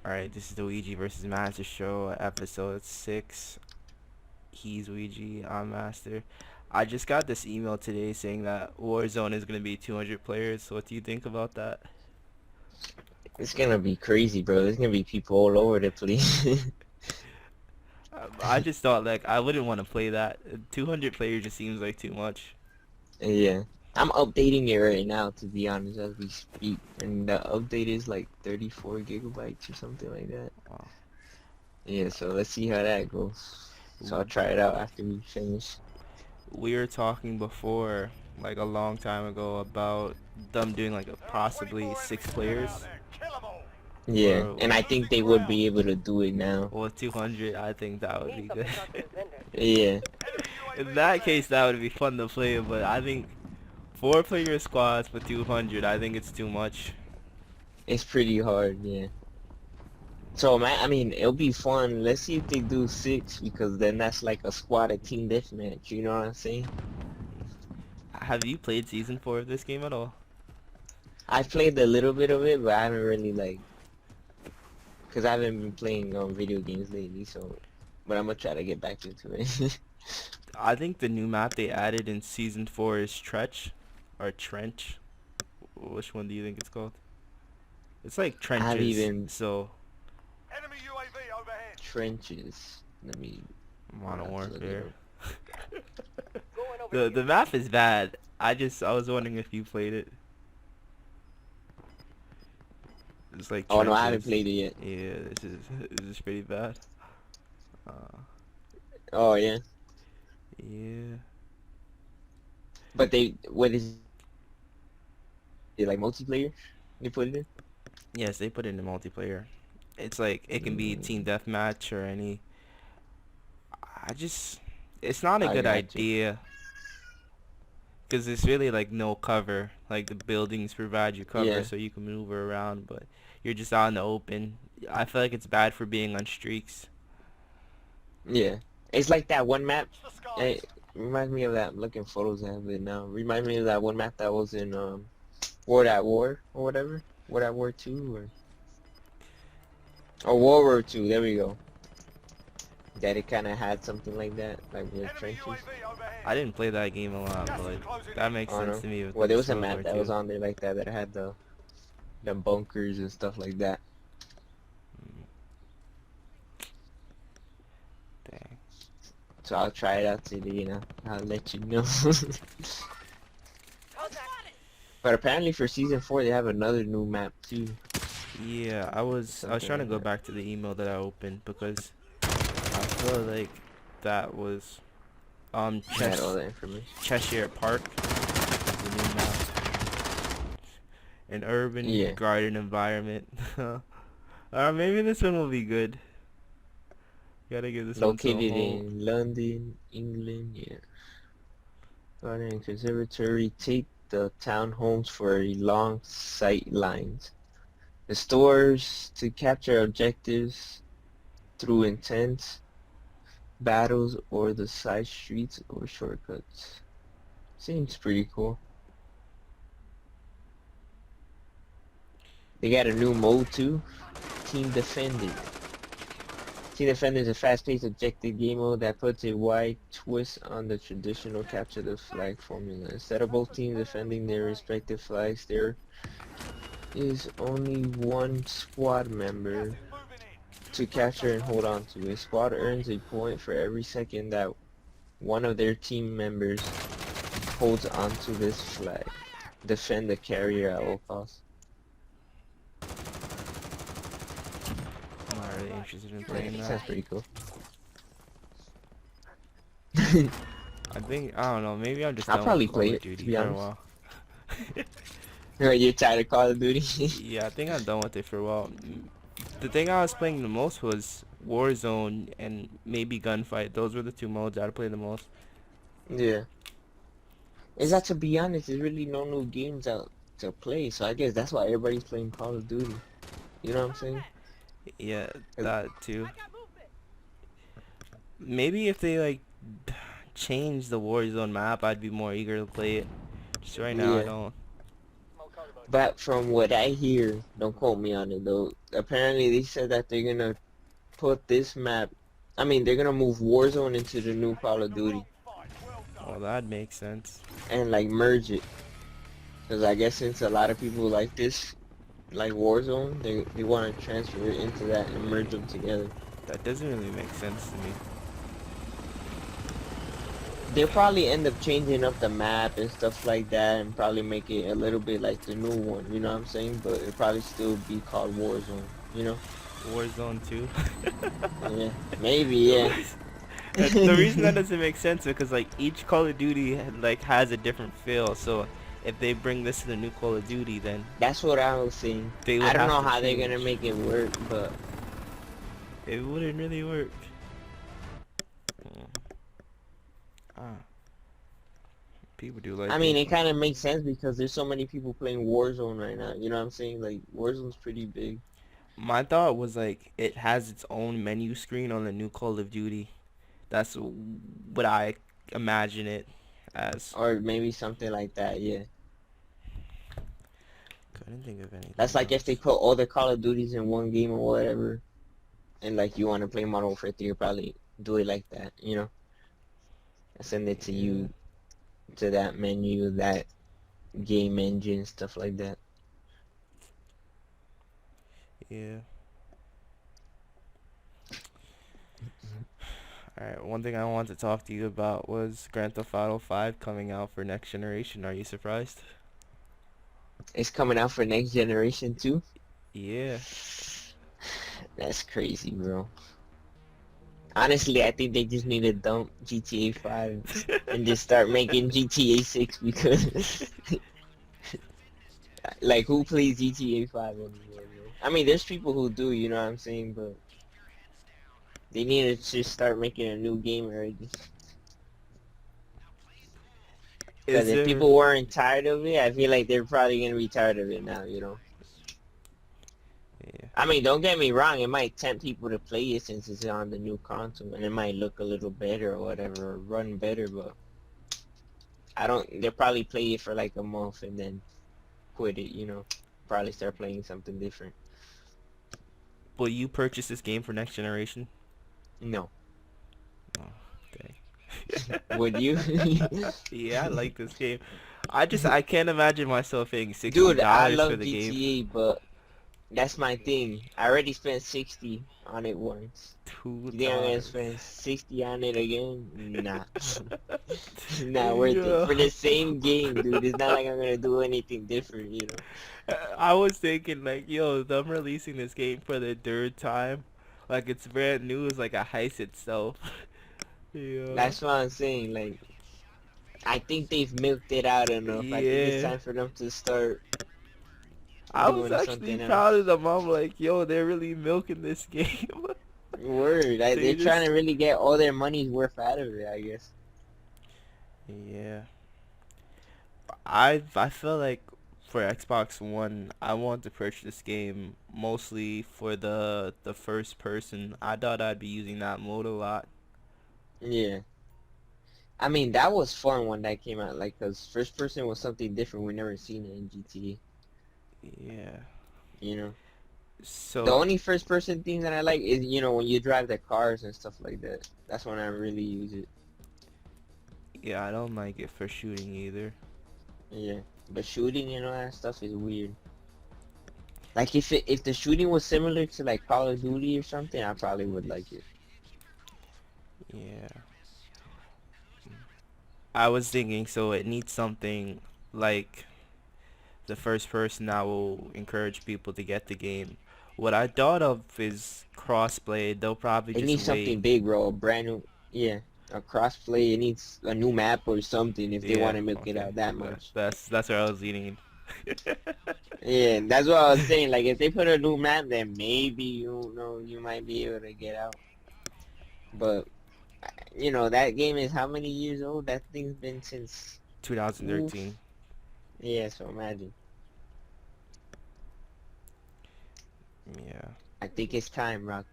Alright, this is the Ouija versus Master Show, episode 6. He's Ouija, I'm Master. I just got this email today saying that Warzone is going to be 200 players, so what do you think about that? It's gonna be crazy, bro. There's gonna be people all over the place. I just thought, like, I wouldn't want to play that. 200 players just seems like too much. Yeah. I'm updating it right now, to be honest, as we speak. And the update is like 34 gigabytes or something like that. Wow. Yeah, so let's see how that goes. So I'll try it out after we finish. We were talking before, like a long time ago, about them doing like possibly 6 players. Yeah, Or, and I think they would be able to do it now. well, 200, I think that would be good. Yeah, In that case, that would be fun to play, but I think 4 player squads for 200, I think it's too much. it's pretty hard, yeah. So, man, I mean, it'll be fun. Let's see if they do 6, because then that's like a squad of team deathmatch, you know what I'm saying? Have you played Season 4 of this game at all? I played a little bit of it, but I haven't really like, cause I haven't been playing video games lately. So, but I'm gonna try to get back into it. I think the new map they added in Season 4 is Trench, or Trench. Which one do you think it's called? It's like I haven't trenches, even so trenches. Let me. I'll Modern have to look it Warfare. up. The map is bad. I was wondering if you played it. It's like Oh no, I haven't trenches. played it yet. Yeah, this is pretty bad. Uh, Oh yeah, yeah. but what is it like multiplayer? They put it in. Yes, they put it in the multiplayer. It's like it can be team Mm, deathmatch or any. I just, it's not a I good got you. idea because it's really like no cover. Like the buildings provide you cover Yeah, so you can maneuver around, but you're just out in the open. I feel like it's bad for being on streaks. yeah. It's like that one map. It reminds me of that. I'm looking photos of it now. Reminds me of that one map that was in World at War or whatever. World at War 2 or World War 2, there we go. That it kinda had something like that, like with trenches. I didn't play that game a lot, but that makes I don't sense know. to me Well, because there it's was a World map War that was Two. on there like that that had the bunkers and stuff like that. Mm, dang. So I'll try it out today, you know. I'll let you know. But apparently for season 4 they have another new map too. Yeah, I was Something trying to like go that. back to the email that I opened because I feel like that was I had all that information. Cheshire Park is the new map. An urban Yeah. garden environment. Maybe this one will be good. Gotta give this one some Located hope. in London, England, yeah. Garden and Conservatory take the townhomes for a long sight lines. The stores to capture objectives through intense battles or the side streets or shortcuts. Seems pretty cool. They got a new mode too. Team Defended. Team Defended is a fast-paced objective game mode that puts a wide twist on the traditional capture the flag formula. Instead of both teams defending their respective flags, there is only one squad member to capture and hold on to. A squad earns a point for every second that one of their team members holds onto this flag. Defend the carrier at all costs. I'm not really interested in Yeah, playing that. sounds pretty cool. I don't know, maybe I'm just I'll done with probably Call play of it, to Duty be for a honest. while. You're tired of Call of Duty? Yeah, I think I'm done with it for a while. The thing I was playing the most was Warzone and maybe Gunfight. Those were the two modes I played the most. Yeah. Is that, to be honest, there's really no new games out to play, so I guess that's why everybody's playing Call of Duty. You know what I'm saying? Yeah, 'Cause- that too. Maybe if they like change the Warzone map, I'd be more eager to play it. Just right now, I yeah. don't. But from what I hear, don't quote me on it though. Apparently, they said that they're gonna put this map. I mean, they're gonna move Warzone into the new Call of Duty Well, that makes sense. and like merge it. Cause I guess since a lot of people like this, like Warzone, they want to transfer it into that and merge them together. That doesn't really make sense to me. They'll probably end up changing up the map and stuff like that, and probably make it a little bit like the new one. You know what I'm saying? But it'll probably still be called Warzone. You know? Warzone 2. Yeah, maybe. Yeah. The reason that doesn't make sense is because like each Call of Duty like has a different feel. So if they bring this to the new Call of Duty, then That's what I was saying. they I would don't have know to how they're change. gonna make it work, but It wouldn't really work. Hmm. Ah, people do like I mean, it. it kind of makes sense because there's so many people playing Warzone right now. You know what I'm saying? Like Warzone's pretty big. My thought was like it has its own menu screen on the new Call of Duty. That's what I imagine it as. Or maybe something like that, yeah. Couldn't think of That's anything like if they else. put all the Call of Duties in one game or whatever, and like you want to play Modern Warfare 3, you probably do it like that, you know? And send it to Yeah, you, to that menu, that game engine, stuff like that. yeah. Alright, one thing I wanted to talk to you about was Grand Theft Auto 5 coming out for next generation. Are you surprised? It's coming out for next generation too? Yeah. That's crazy, bro. Honestly, I think they just need to dump GTA 5 and just start making GTA 6 because, like, who plays GTA 5 anymore, bro? I mean, there's people who do, you know what I'm saying, but they need to just start making a new game already. Because Is if there? people weren't tired of it, I feel like they're probably gonna be tired of it now, you know? Yeah. I mean, don't get me wrong, it might tempt people to play it since it's on the new console, and it might look a little better or whatever, or run better, but I don't, they'll probably play it for like a month and then quit it, you know? Probably start playing something different. Will you purchase this game for next generation? No. Oh, dang. Would you? Yeah, I like this game. I can't imagine myself paying sixty Dude, I dollars for love the game. GTA, but that's my thing. I already spent 60 on it once. Two You think I'm gonna dollars. spend 60 on it again? Nah. Not worth it. Yeah. For the same game, dude. It's not like I'm gonna do anything different, you know? I was thinking like, yo, them releasing this game for the third time, like it's brand new, is like a heist itself. Yeah. That's what I'm saying. Like, I think they've milked it out enough. I think it's Yeah. time for them to start I was doing actually something proud of else. them. I'm like, yo, they're really milking this game. Word. They They're trying just, to really get all their money's worth out of it, I guess. yeah. I feel like for Xbox One, I want to purchase this game mostly for the first person. I thought I'd be using that mode a lot. Yeah. I mean, that was fun when that came out, like, cause first person was something different. We never seen it in Yeah. GTA, you know. The So only first person thing that I like is, you know, when you drive the cars and stuff like that. That's when I really use it. yeah, I don't like it for shooting either. Yeah. But shooting and all that stuff is weird. Like if the shooting was similar to like Call of Duty or something, I probably would like it. Yeah. I was thinking so it needs something like the first person that will encourage people to get the game. What I thought of is crossplay. They'll probably It just needs wait. something big, bro. A brand new, yeah, a crossplay. It needs a new map or something if they want Yeah, to milk it okay. out that much. That's where I was leaning. Yeah, that's what I was saying. Like, if they put a new map, then maybe you know you might be able to get out. But you know that game is how many years old? That thing's been since. Oof. 2013. Yeah, so imagine. Yeah. I think it's time, Rock.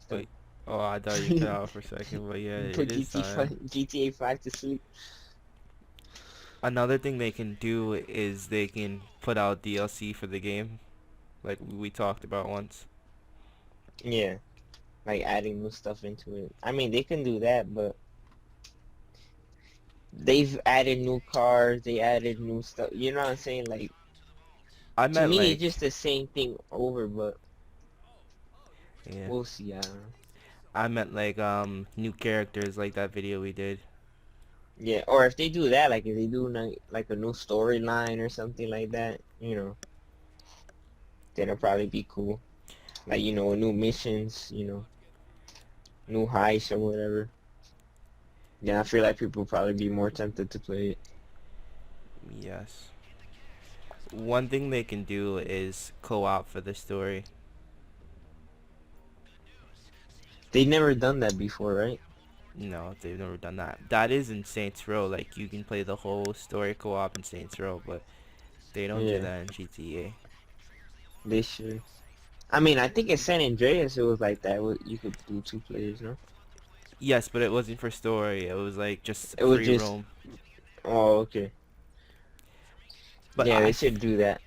So, Wait. Oh, I thought you cut out for a second, but yeah, put it is time. GTA 5 to sleep. Another thing they can do is they can put out DLC for the game, like we talked about once. Yeah, like adding new stuff into it. I mean, they can do that, but they've added new cars, they added new stuff. You know what I'm saying? Like, I to meant me, it's like, just the same thing over, but yeah, we'll see. I don't know. I meant like new characters like that video we did. Yeah, or if they do that, like if they do like a new storyline or something like that, then it'll probably be cool. Like, new missions, new heists or whatever. Yeah, I feel like people will probably be more tempted to play it. Yes. One thing they can do is co-op for the story. They've never done that before, right? No, they've never done that. That is in Saints Row. Like you can play the whole story co-op in Saints Row, but they don't do Yeah, that in GTA. they should. I mean, I think in San Andreas it was like that. You could do two players, no? Yes, but it wasn't for story. It was like just It was free just, roam. oh, okay. But Yeah, they should do that.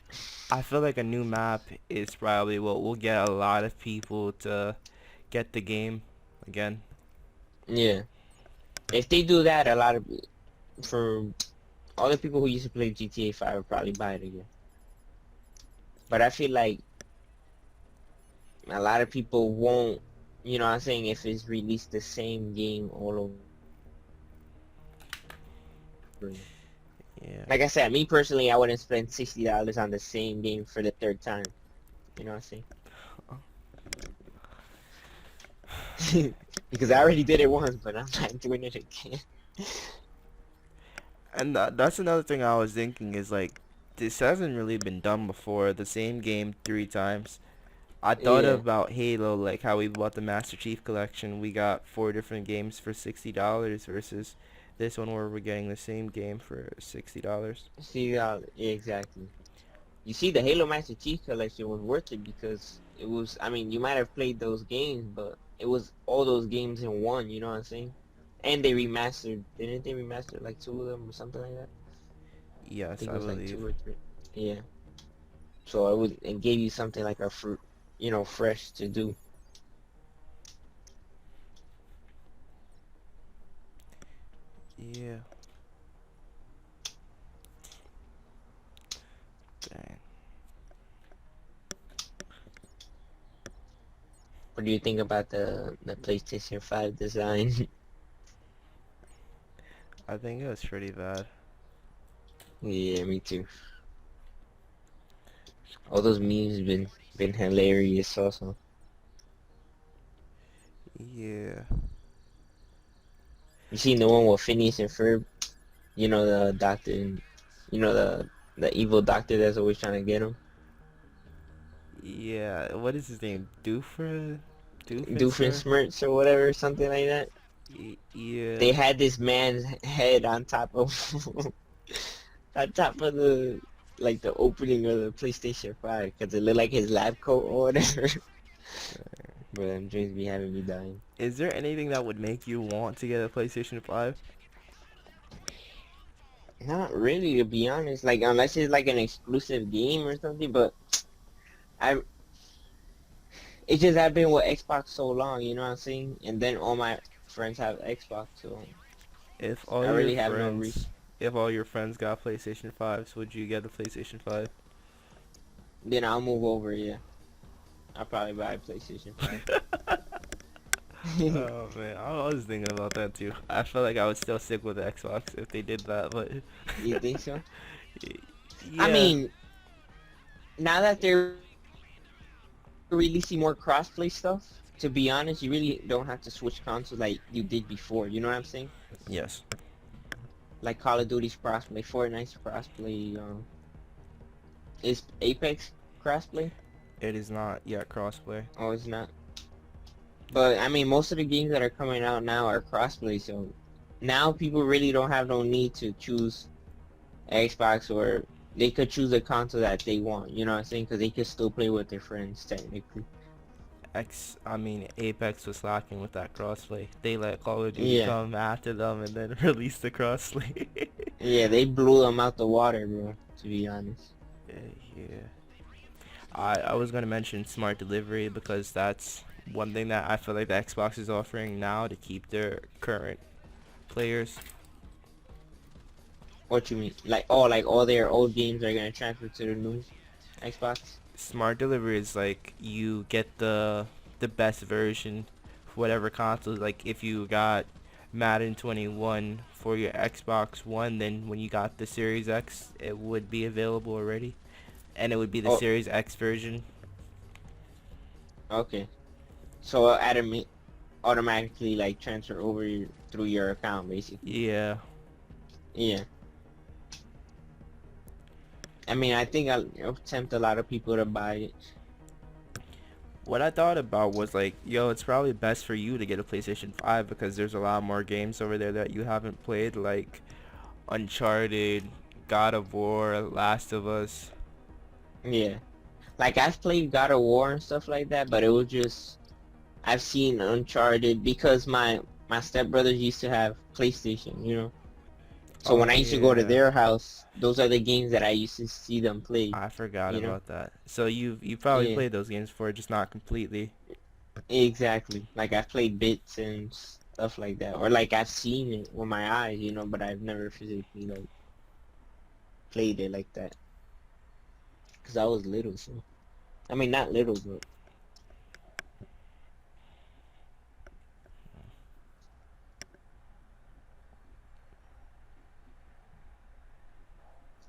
I feel like a new map is probably what will get a lot of people to get the game again. Yeah. If they do that, for all the people who used to play GTA 5 would probably buy it again. But I feel like a lot of people won't, what I'm saying, if it's released the same game all over again. Yeah. Like I said, me personally, I wouldn't spend $60 on the same game for the third time. You know what I'm saying? Because I already did it once, but I'm not doing it again. And that's another thing I was thinking is like this hasn't really been done before. The same game 3 times. I thought Yeah. about Halo, like how we bought the Master Chief Collection. We got 4 different games for $60 versus this one where we're getting the same game for $60. See, yeah, exactly. You see, the Halo Master Chief Collection was worth it because it was, I mean, you might have played those games, but it was all those games in one, you know what I'm saying? And they remastered, didn't they remaster like two of them or something like that? I Yes, think it I was like believe. two or three. Yeah. So it gave you something like a fruit, fresh to do. Yeah. Dang. What do you think about the PlayStation 5 design? I think it was pretty bad. Yeah, me too. All those memes been hilarious also. Yeah. You seen the one with Phineas and Ferb? The doctor, and the evil doctor that's always trying to get him. Yeah. What is his name? Doofenster? Doofenshmirtz or whatever, something like that. Yeah. They had this man's head on top of on top of the like the opening of the PlayStation 5 because it looked like his lab coat or whatever. But them dreams be having me dying. Is there anything that would make you want to get a PlayStation 5? Not really, to be honest. Like unless it's like an exclusive game or something. But I, it's just I've been with Xbox so long, you know what I'm saying? And then all my friends have Xbox, so If all I your really have no reason. friends, if all your friends got PlayStation 5s, would you get a PlayStation 5? Then I'll move over. Yeah, I'll probably buy a PlayStation 5. Oh man, I was thinking about that too. I feel like I would still stick with the Xbox if they did that, but You think so? I yeah, mean, now that they're releasing more crossplay stuff, to be honest, you really don't have to switch consoles like you did before. You know what I'm saying? yes, Like Call of Duty's crossplay, Fortnite's crossplay, is Apex crossplay? it is not yet crossplay. Oh, it's not. But I mean, most of the games that are coming out now are crossplay, so now people really don't have no need to choose Xbox, or they could choose a console that they want. You know what I'm saying? Because they could still play with their friends technically. Apex was slacking with that crossplay. They let Call of Duty Yeah. come after them and then release the crossplay. Yeah, they blew them out the water, bro, to be honest. Yeah. I was gonna mention smart delivery because that's one thing that I feel like the Xbox is offering now to keep their current players. What you mean? Like, oh, like all their old games are gonna transfer to the new Xbox? Smart delivery is like you get the best version for whatever console. Like if you got Madden 21 for your Xbox One, then when you got the Series X, it would be available already, and it would be the Oh, Series X version. okay. So automatically like transfer over through your account, basically. Yeah. Yeah. I mean, I think I'll tempt a lot of people to buy it. What I thought about was like, yo, it's probably best for you to get a PlayStation 5 because there's a lot more games over there that you haven't played, like Uncharted, God of War, Last of Us. Yeah. Like I've played God of War and stuff like that, but it was just I've seen Uncharted because my stepbrothers used to have PlayStation, you know. So when Oh I used to go to yeah, their house, those are the games that I used to see them play, I forgot you know. about that. So you probably Yeah, played those games before, just not completely. exactly. Like I've played bits and stuff like that, or like I've seen it with my eyes, you know, but I've never physically like played it like that because I was little. So I mean, not little, but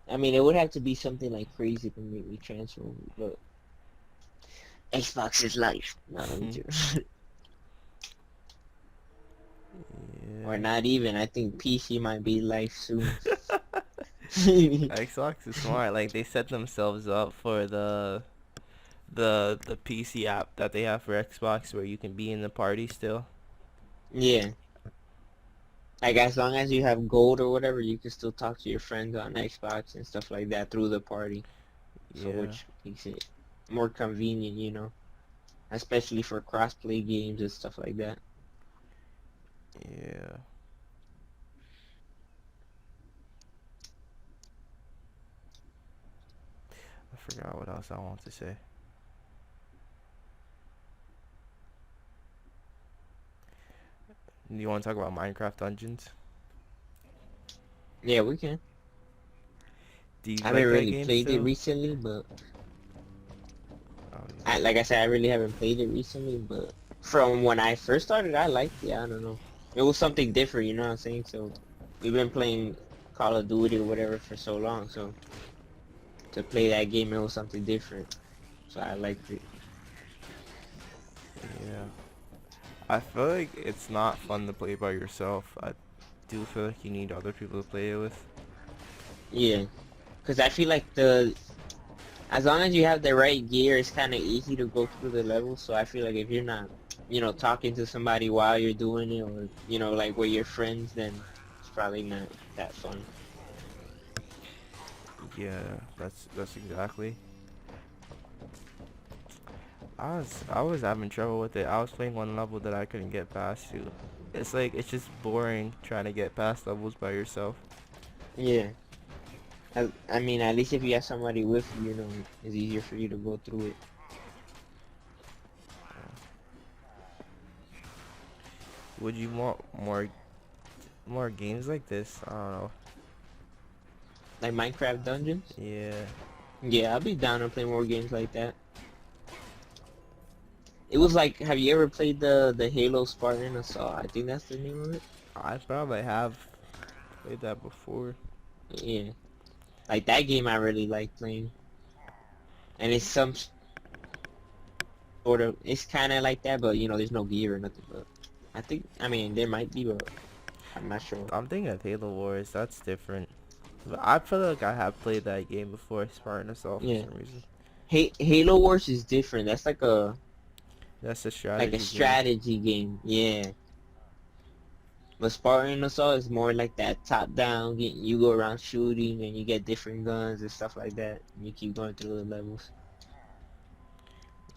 I mean, it would have to be something like crazy to make me transfer over, but Xbox is life. No, let me do. Or Yeah. not even. I think PC might be life soon. Xbox is smart. Like they set themselves up for the PC app that they have for Xbox where you can be in the party still. Yeah. Like as long as you have gold or whatever, you can still talk to your friends on Xbox and stuff like that through the party. So Yeah. which makes it more convenient, you know, especially for cross-play games and stuff like that. Yeah. I forgot what else I want to say. You want to talk about Minecraft Dungeons? Yeah, we can. Do you I haven't like that really game played it still? recently, but Oh like I said, I really haven't played it recently, but from when I first started, I liked it. I don't know. It was something different, you know what I'm saying? So we've been playing Call of Duty or whatever for so long, so to play that game, it was something different. So I liked it. yeah. I feel like it's not fun to play by yourself. I do feel like you need other people to play it with. Yeah, because I feel like as long as you have the right gear, it's kind of easy to go through the levels. So I feel like if you're not, you know, talking to somebody while you're doing it, or you know, like with your friends, then it's probably not that fun. Yeah, that's exactly. I was having trouble with it. I was playing one level that I couldn't get past to. It's like it's just boring trying to get past levels by yourself. Yeah. I mean, at least if you have somebody with you, you know, it's easier for you to go through it. Would you want more games like this? I don't know. Like Minecraft Dungeons? Yeah. Yeah, I'll be down to play more games like that. It was like, have you ever played the Halo Spartan Assault? I think that's the name of it. I probably have played that before. Yeah. Like that game I really like playing. And it's some sort of, it's kind of like that, but you know, there's no gear or nothing. But I think, I mean, there might be, but I'm not sure. I'm thinking of Halo Wars. That's different. But I feel like I have played that game before, Spartan Assault, for Yeah. some reason. Halo Wars is different. That's That's a like a strategy game. strategy game. Yeah. But Spartan Assault is more like that top down. You go around shooting and you get different guns and stuff like that. And you keep going through the levels.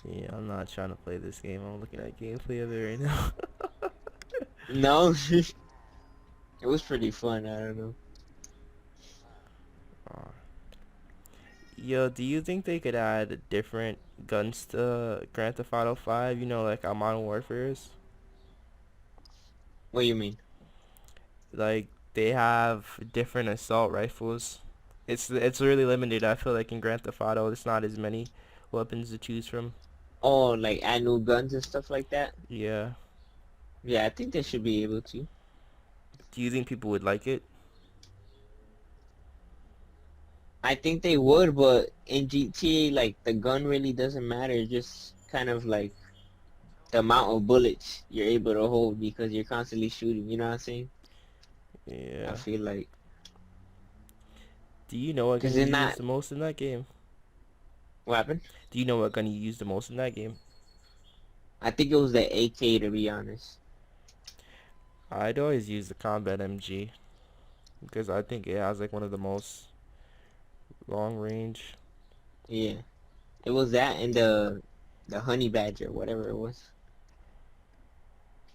Yeah, I'm not trying to play this game. I'm looking at gameplay of it right now. No, it was pretty fun. I don't know. Aw. Yo, do you think they could add different guns to Grand Theft Auto 5? You know, like how Modern Warfare is? What do you mean? Like they have different assault rifles. It's really limited. I feel like in Grand Theft Auto, it's not as many weapons to choose from. Oh, like add new guns and stuff like that? Yeah. Yeah, I think they should be able to. Do you think people would like it? I think they would, but in GTA, like the gun really doesn't matter. It's just kind of like the amount of bullets you're able to hold because you're constantly shooting. You know what I'm saying? I Yeah. feel like Do you know what gun because you they're use not. the most in that game? What happened? Do you know what gun you use the most in that game? I think it was the AK to be honest. I'd always use the Combat MG because I think it has like one of the most long range. Yeah, it was that and the honey badger, whatever it was.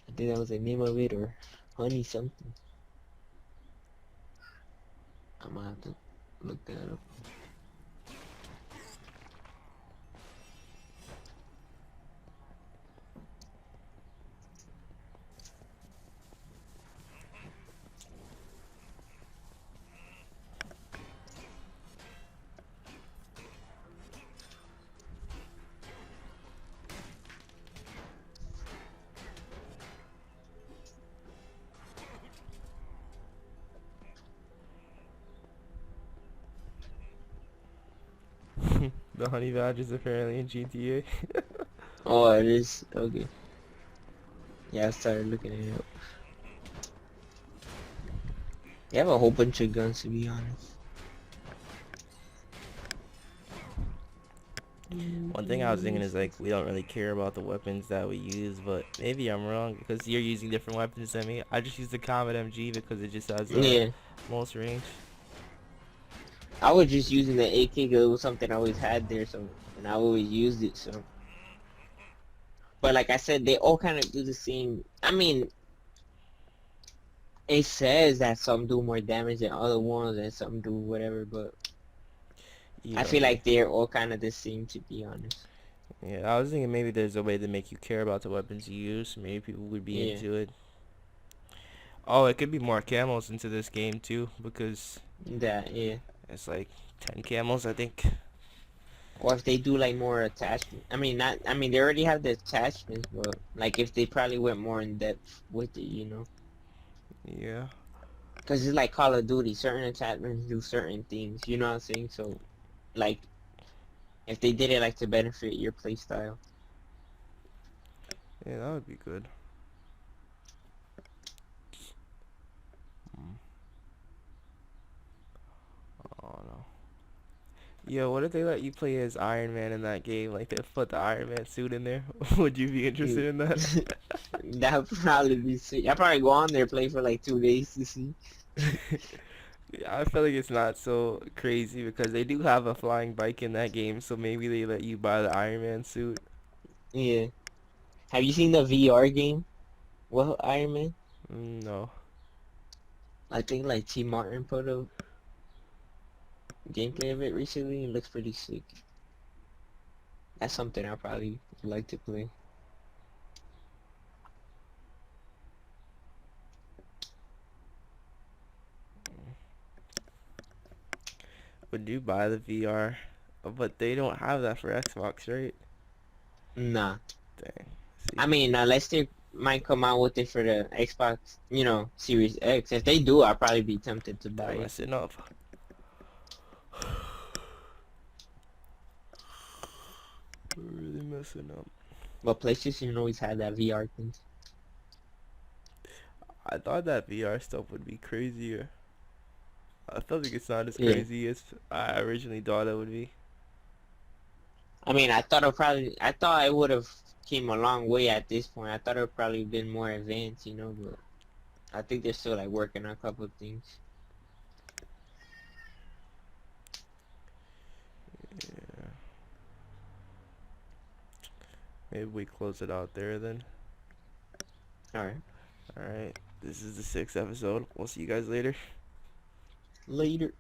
I think that was the name of it or honey something. I'm gonna have to look that up. The honey badge is apparently in GTA. Oh, it is okay. Yeah, I started looking it up. They have a whole bunch of guns to be honest. One thing I was thinking is like we don't really care about the weapons that we use, but maybe I'm wrong because you're using different weapons than me. I just use the Combat MG because it just has the Yeah, most range. I was just using the AK because it was something I always had there, so and I always used it. So, but like I said, they all kind of do the same. I mean, it says that some do more damage than other ones, and some do whatever. But I Yeah, feel like they're all kind of the same, to be honest. yeah. I was thinking maybe there's a way to make you care about the weapons you use. Maybe people would be Yeah, into it. Oh, it could be more camos into this game too because that yeah. it's like 10 camos, I think. Or if they do like more attachment. I mean, not. I mean, they already have the attachments, but like if they probably went more in depth with it, you know. Yeah. Because it's like Call of Duty. Certain attachments do certain things. You know what I'm saying? So, like, if they did it like to benefit your playstyle. Yeah, that would be good. Mm. Oh no. Yo, what if they let you play as Iron Man in that game? Like they put the Iron Man suit in there? Would you be interested You, in that? that would probably be sweet. I'd probably go on there play for like 2 days to see. Yeah, I feel like it's not so crazy because they do have a flying bike in that game, so maybe they let you buy the Iron Man suit. Yeah. Have you seen the VR game? Well, Iron Man. No. I think like T Martin put a gameplay of it recently. It looks pretty sick. That's something I probably would like to play. Would you buy the VR? But they don't have that for Xbox, right? Nah. Dang. I See, mean, unless they might come out with it for the Xbox, Series X. If they do, I'll probably be tempted to buy they're it. messing up. They're really messing up. But PlayStation always had that VR thing. I thought that VR stuff would be crazier. I feel like it's not as Yeah. crazy as I originally thought it would be. I mean, I thought it would have came a long way at this point. I thought it would probably been more advanced, but I think they're still like working on a couple of things. Yeah. Maybe we close it out there then. Alright. Alright. This is the 6th episode. We'll see you guys later. Later.